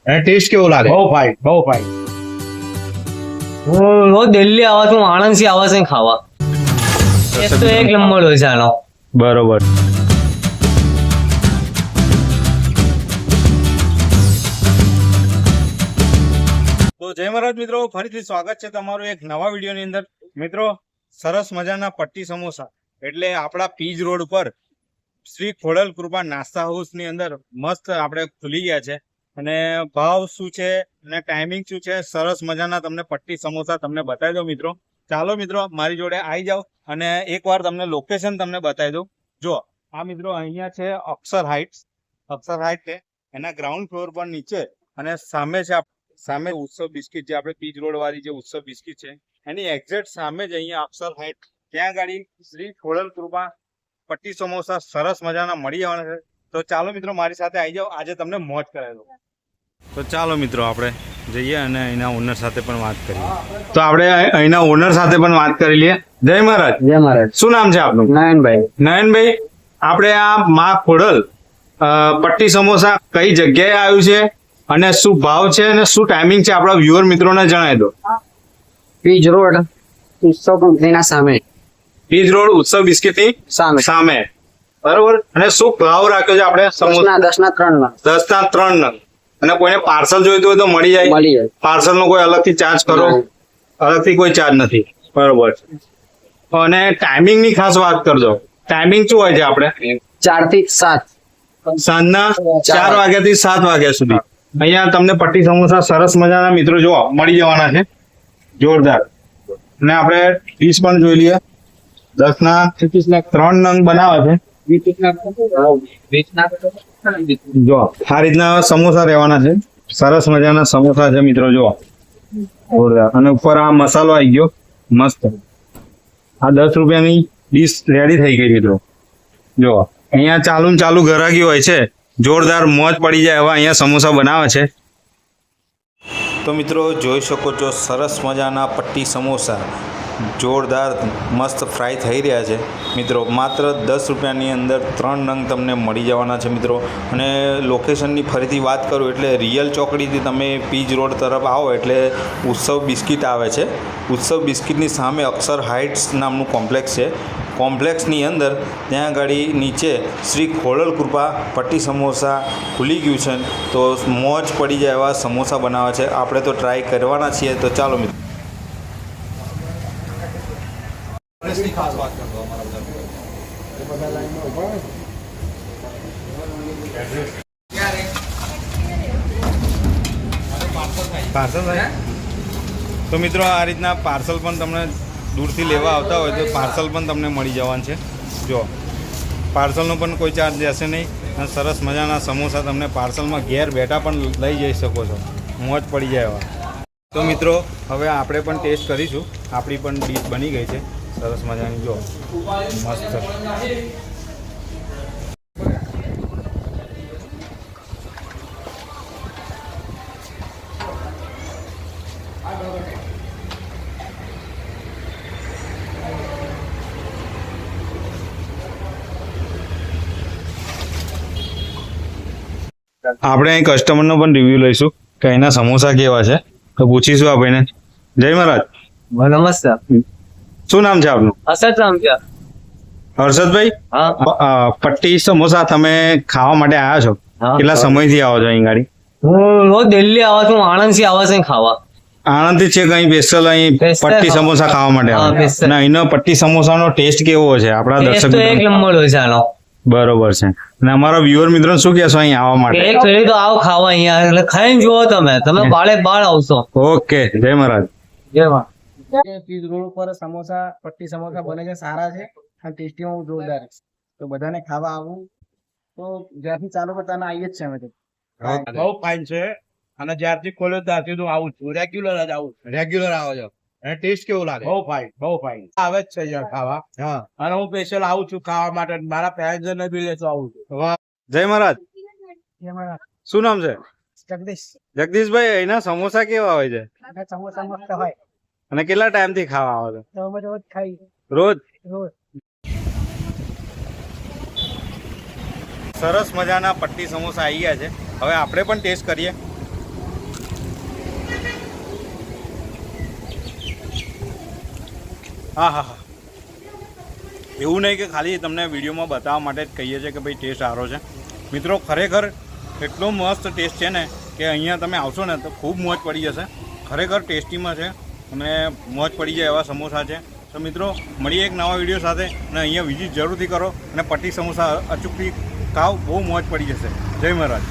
અને ટેસ્ટ કેવો લાગે? બહુ ફાઇન, બહુ ફાઇન. હું રોજ દિલ્હી આવા છું, આણંદ થી આવા છે ખાવા. એ તો એક નંબર હોય છે આનો. બરોબર. તો જય મહારાજ મિત્રો, ફરીથી સ્વાગત છે તમારું એક નવા વિડીયોની અંદર. મિત્રો, સરસ મજાના પટ્ટી સમોસા એટલે આપણા પીજ રોડ ઉપર શ્રી ખોડલ કૃપા નાસ્તા હાઉસની અંદર મસ્ત આપણે ખુલી ગયા છે. અને ભાવ શું છે અને ટાઈમિંગ શું છે, સરસ મજાના તમને પટ્ટી સમોસા તમને બતાવી દઉં મિત્રો. ચાલો મિત્રો, મારી જોડે આવી જાઓ અને એકવાર તમને લોકેશન તમને બતાવી દઉં. જો આ મિત્રો અહીંયા છે અક્ષર હાઇટ્સ. અક્ષર હાઇટ છે એના ગ્રાઉન્ડ ફ્લોર પર નીચે, અને સામે છે સામે ઉત્સવ બિસ્કિટ, જે આપણે પીજ રોડ વાળી જે ઉત્સવ બિસ્કિટ છે એની એક્ઝેક્ટ સામે જ અહીંયા અક્ષર હાઇટ, ત્યાં ગાડી શ્રી ખોડલ કૃપા પટ્ટી સમોસા સરસ મજાના મળી જવાના છે. તો ચાલો મિત્રો, મારી સાથે આવી જાઓ, આજે તમને મોજ કરાવી દો. તો ચાલો મિત્રો, આપણે જઈએ અને અહીંના ઓનર સાથે પણ વાત કરીએ. તો આપણે અહીંના ઓનર સાથે પણ વાત કરી લઈએ. જય મહારાજ. જય મહારાજ. શું નામ છે આપનું? નયનભાઈ. નયનભાઈ, આપણે આ મા ખોડલ પટ્ટી સમોસા કઈ જગ્યાએ આવ્યું છે અને શું ભાવ છે અને શું ટાઈમિંગ છે, આપણા વ્યુઅર મિત્રોને જણાવી દો. પીજ રોડ ઉત્સવ કંપનીના સામે. પીજ રોડ ઉત્સવ બિસ્કિટની સામે. સામે, બરોબર. અને શું ભાવ રાખ્યો છે આપણે? 10 ના 3 ના 10 ના 3 નંગ. અને કોઈને પાર્સલ જોઈતું હોય તો મળી જાય? મળી જાય. પાર્સલ નો કોઈ અલગથી ચાર્જ કરો? અલગથી કોઈ ચાર્જ નથી, બરોબર. અને ટાઈમિંગ ની ખાસ વાત કરજો. ટાઈમિંગ શું હોય છે આપણે? 4 થી 7. સાંજના 4 વાગ્યાથી 7 વાગ્યા સુધી અહીંયા તમને પટ્ટી સમોસા સરસ મજાના મિત્રો જોવા મળી જવાના છે, જોરદાર. અને આપણે ડીશ પણ જોઈ લઈએ. 10 ના 3 નંગ બનાવે છે. જો આ રીતના સમોસા રહેવાના છે, સરસ મજાના સમોસા છે મિત્રો, જો જોરદાર. અને ઉપર આ મસાલો આવી ગયો મસ્ત. આ 10 રૂપિયાની ડીશ રેડી થઈ ગઈ મિત્રો. જો અહીંયા ચાલુ ઘરાકી હોય છે, જોરદાર મોજ પડી જાય એવા અહીંયા સમોસા બનાવે છે. તો મિત્રો જોઈ શકો છો, સરસ મજાના પટ્ટી સમોસા જોરદાર મસ્ત ફ્રાય થઈ રહ્યા છે મિત્રો. માત્ર 10 રૂપિયાની અંદર 3 નંગ તમને મળી જવાના છે મિત્રો. અને લોકેશનની ફરીથી વાત કરું એટલે રિયલ ચોકડીથી તમે પીજ રોડ તરફ આવો એટલે ઉત્સવ બિસ્કિટ આવે છે. ઉત્સવ બિસ્કિટની સામે અક્ષર હાઇટ્સ નામનું કોમ્પ્લેક્સ છે. કોમ્પ્લેક્સની અંદર ત્યાં ગાડી નીચે શ્રી ખોડલ કૃપા પટ્ટી સમોસા ખુલી ગયું છે. તો મોજ પડી જાય એવા સમોસા બનાવે છે. આપણે તો ટ્રાય કરવાના છીએ. તો ચાલો મિત્રો, ખાસ વાત કરતો અમારા પાર્સલ થાય. તો મિત્રો, આ રીતના પાર્સલ પણ તમને દૂરથી લેવા આવતા હોય તો પાર્સલ પણ તમને મળી જવાનું છે. જો પાર્સલનો પણ કોઈ ચાર્જ રહેશે નહીં. અને સરસ મજાના સમોસા તમને પાર્સલમાં ઘેર બેઠા પણ લઈ જઈ શકો છો. મોજ પડી જાય એવા. તો મિત્રો, હવે આપણે પણ ટેસ્ટ કરીશું. આપણી પણ ડીશ બની ગઈ છે સરસ મજાની. જો મસ્ત. આપણે અહીં કસ્ટમરનો પણ રિવ્યુ લઈશું કે અહીંના સમોસા કેવા છે, તો પૂછીશું આપણે. જય મહારાજ. નમસ્કાર. શું નામ છે આપનું? અસત રામ છે. હર્ષદભાઈ, હા. પટ્ટી સમોસા તમે ખાવા માટે આવ્યા છો? હા. કેટલા સમયથી આવો છો અહીં ગાડી? હું રોજ દિલ્હી આવા છું, આણંદ થી આવા છે ખાવા. આણંદથી છે કઈ સ્પેશિયલ અહીં Special પટ્ટી સમોસા ખાવા માટે હા, આવે? special. અને અહીંનો પટ્ટી સમોસાનો ટેસ્ટ કેવો છે આપણા ટેસ્ટ દર્શક તો એક મિત્રો? નંબર હોય છે આનો. બરોબર છે. અને અમારા વ્યુઅર મિત્રો શું કહેશો અહીં આવવા માટે? એક ફેરી તો આવો ખાવા અહીંયા, એટલે ખાઈને જુઓ તમે બાળે બાળ આવશો. ઓકે, જય મહારાજ. જય માં. પીજ રોડ ઉપર સમોસા, પટ્ટી સમોસા બને છે, સારા છે અને ટેસ્ટીમાં જોરદાર છે. તો બધાને ખાવા આવવું. તો જ્યાંથી ચાલુ કરતા આવીએ જ છે અમે તો. બહુ ફાઇન છે. અને જ્યારથી ખોલ્યો ત્યારથી હું આવું છું, રેગ્યુલર જ આવું છું. રેગ્યુલર આવો છો અને ટેસ્ટ કેવો લાગે? બહુ ફાઇન, બહુ ફાઇન. આવે જ છે અહીંયા ખાવા. હા. અને હું સ્પેશિયલ આવું છું ખાવા માટે. મારા પેરેન્ટ્સ ને બી લેતો આવું છું. વાહ. જય મહારાજ. શું નામ છે? જગદીશ. જગદીશભાઈ, અહીંના સમોસા કેવા હોય છે સમોસા મસ્ત હોય અને કેટલા ટાઈમ થી ખાવા આવો છો? તો અમે રોજ ખાઈ રોજ? રોજ. સરસ મજાના પટ્ટી સમોસા આવી ગયા છે. હવે આપણે પણ ટેસ્ટ કરીએ. હા હા હા એવું નહીં કે ખાલી તમને વિડીયોમાં બતાવવા માટે જ કહીએ છીએ કે ભાઈ ટેસ્ટ સારો છે મિત્રો. ખરેખર એટલો મસ્ત ટેસ્ટ છે ને કે અહીંયા તમે આવશો ને તો ખૂબ મોજ પડી જશે. ખરેખર ટેસ્ટીમાં છે અને મોજ પડી જાય એવા સમોસા છે. તો મિત્રો મળીએ એક નવા વિડીયો સાથે અને અહીંયા વિઝિટ જરૂરથી કરો અને પટ્ટી સમોસા અચૂકથી ખાઓ, બહુ મોજ પડી જશે. જય મહારાજ.